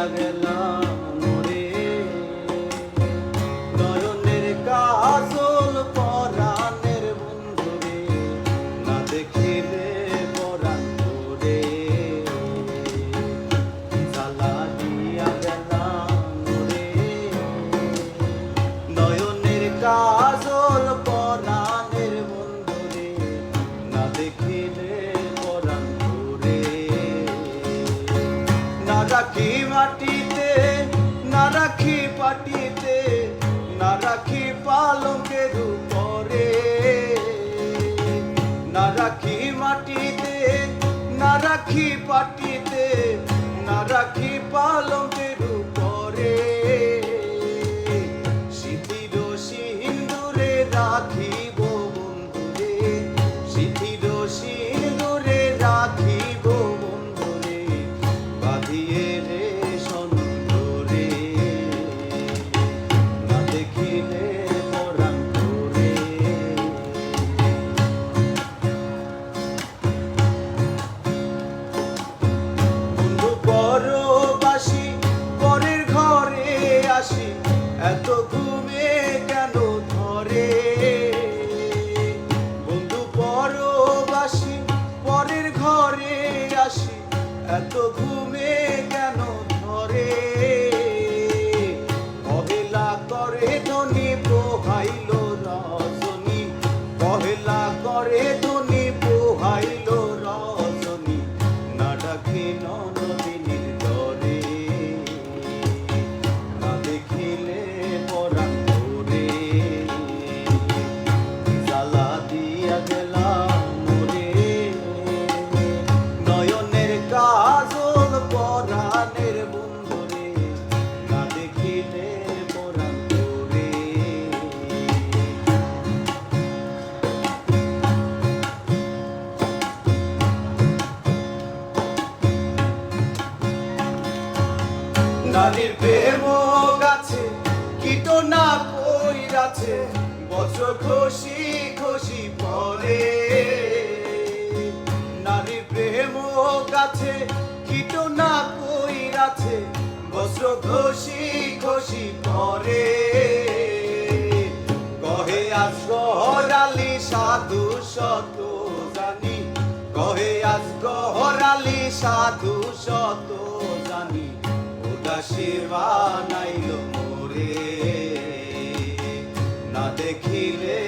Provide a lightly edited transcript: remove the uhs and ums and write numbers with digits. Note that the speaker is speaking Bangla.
দিয়া গেলাম মোরে, নয়নের কাজল পরাণের বন্ধুরে, না দেখিলে পরাণ তোরে, জ্বালা দিয়া গেলাম মোরে, নয়নের কাজল পরাণের বন্ধুরে, না দেখিলে পরাণ তোরে। না রাখি মাটিতে, না রাখি পাটিতে, না রাখি পালঙ্কের উপরে, না রাখি মাটিতে, না রাখি পাটিতে, না রাখি পালঙ্কের উপরে, সিঁথির সিন্দুরে রাখিব বন্ধুরে, সিঁথির সিন্দুরে রাখিব বন্ধুরে, বাঁধিয়ে রে সন্দরে, না দেখিলে পরাণ তোরে। বন্ধু পরবাসী পরের ঘরে আসি, এত ঘুমে কেন ধরে, বন্ধু পরবাসী পরের ঘরে আসি, এত ঘুমে কেন ধরে, অবহেলা করে ধনী পোহাইল রজনী, অবহেলা করে ধনী পোহাইল রজনী, না ডাকি ননদিনীর ডরে, না দেখিলে পরাণ তোরে, জ্বালা দিয়া গেলাম মোরে, নয়নের কাজল পরাণের বন্ধুরে, না দেখিলে পরাণ তোরে। নারীর প্রেম গাছে কীট না পইরাছে, বছর খুশি খুশি পরে, নারীর প্রেম গাছে কীট না পইরাছে, বছর খুশি খুশি পরে, কহে আজ গহরালি সাধু শত জানি, কহে আজ গহরালি সাধু শত জানি, উদাসী বানাইল মোরে, না দেখিলে